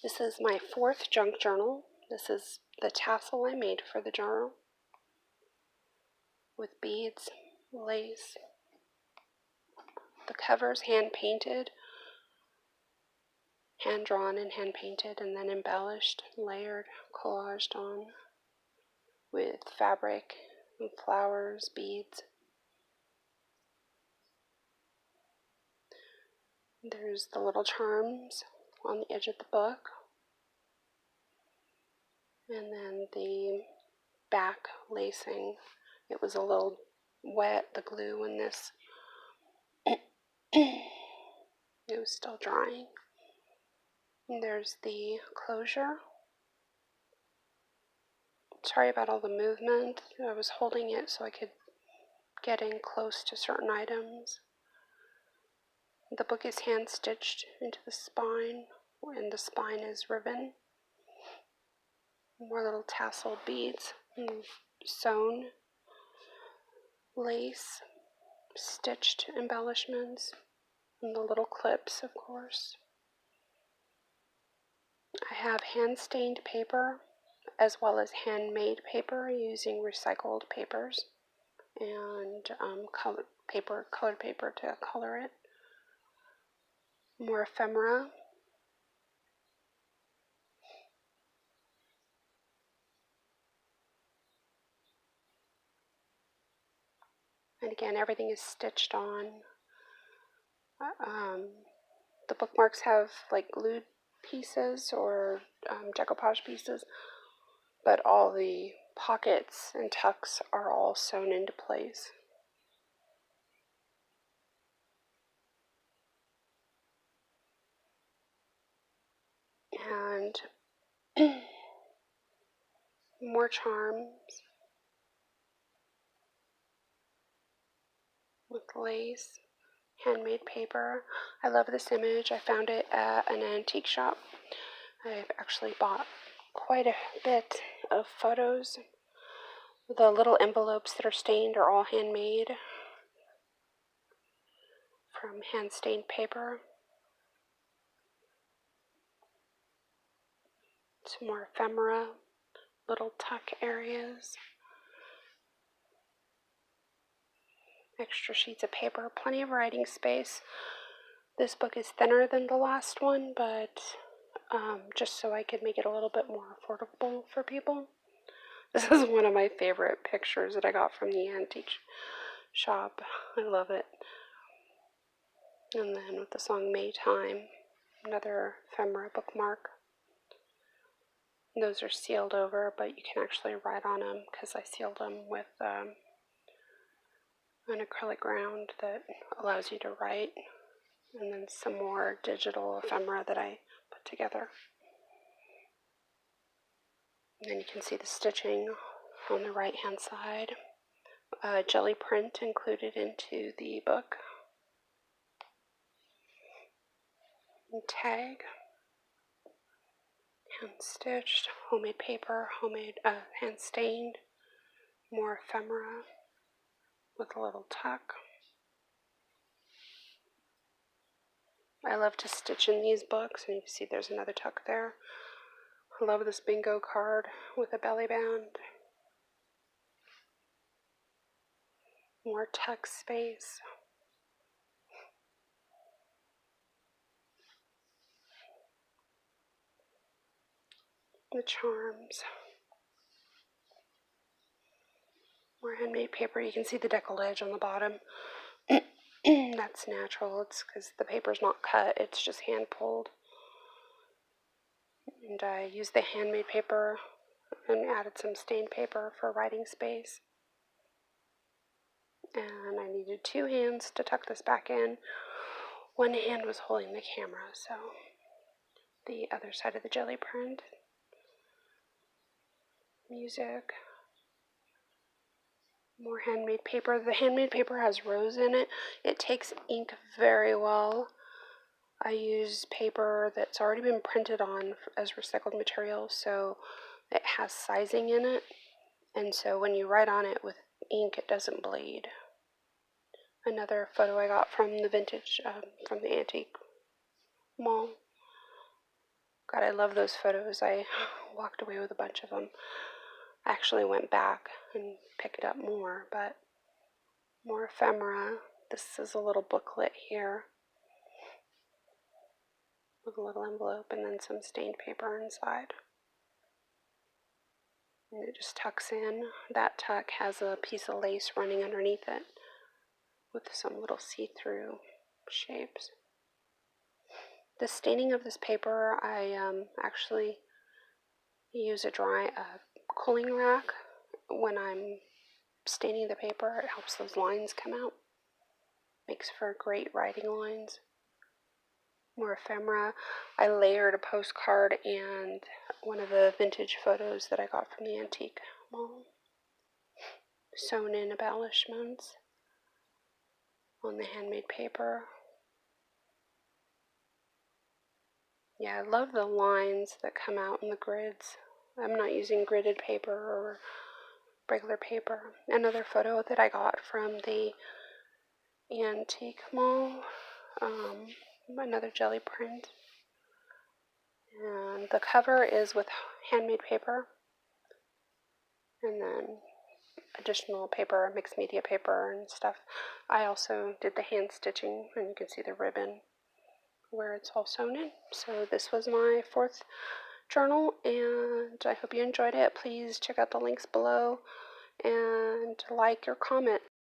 This is my 4th junk journal. This is the tassel I made for the journal with beads, lace. The cover's hand painted, hand drawn and hand painted, and then embellished, layered, collaged on with fabric and flowers, beads. There's the little charms on the edge of the book. And then the back lacing. It was a little wet, the glue in this. It was still drying. And there's the closure. Sorry about all the movement. I was holding it so I could get in close to certain items. The book is hand stitched into the spine, and the spine is ribbon. More little tassel beads and sewn lace, stitched embellishments, and the little clips, of course. I have hand-stained paper as well as handmade paper using recycled papers and colored paper to color it. More ephemera. And again, everything is stitched on. The bookmarks have like glued pieces or decoupage pieces, but all the pockets and tucks are all sewn into place. And more charms with lace, handmade paper. I love this image. I found it at an antique shop. I've actually bought quite a bit of photos. The little envelopes that are stained are all handmade from hand-stained paper. Some more ephemera, little tuck areas. Extra sheets of paper, plenty of writing space. This book is thinner than the last one, but just so I could make it a little bit more affordable for people. This is one of my favorite pictures that I got from the antique shop. I love it. And then with the song Maytime, another ephemera bookmark. Those are sealed over, but you can actually write on them because I sealed them with an acrylic ground that allows you to write. And then some more digital ephemera that I put together. And then you can see the stitching on the right hand side. Jelly print included into the book. And tag. Hand stitched, homemade paper, hand stained. More ephemera with a little tuck. I love to stitch in these books, and you can see there's another tuck there. I love this bingo card with a belly band. More tuck space. The charms. More handmade paper. You can see the decollage on the bottom. That's natural. It's because the paper's not cut. It's just hand pulled. And I used the handmade paper and added some stained paper for writing space. And I needed 2 hands to tuck this back in. One hand was holding the camera, so the other side of the jelly print. Music. More handmade paper. The handmade paper has rose in it. It takes ink very well. I use paper that's already been printed on as recycled material, so it has sizing in it. And so when you write on it with ink, it doesn't bleed. Another photo I got from the vintage, from the antique mall. Got God, I love those photos. I walked away with a bunch of them. I actually went back and picked up more, but more ephemera. This is a little booklet here with a little envelope and then some stained paper inside. And it just tucks in. That tuck has a piece of lace running underneath it with some little see-through shapes. The staining of this paper, I actually use a cooling rack when I'm staining the paper. It helps those lines come out. Makes for great writing lines. More ephemera. I layered a postcard and one of the vintage photos that I got from the antique mall. Sewn in embellishments on the handmade paper. Yeah, I love the lines that come out in the grids. I'm not using gridded paper or regular paper. Another photo that I got from the antique mall. Another jelly print. And the cover is with handmade paper. And then additional paper, mixed media paper and stuff. I also did the hand stitching, and you can see the ribbon where it's all sewn in. So this was my 4th journal, and I hope you enjoyed it. Please check out the links below and like or comment.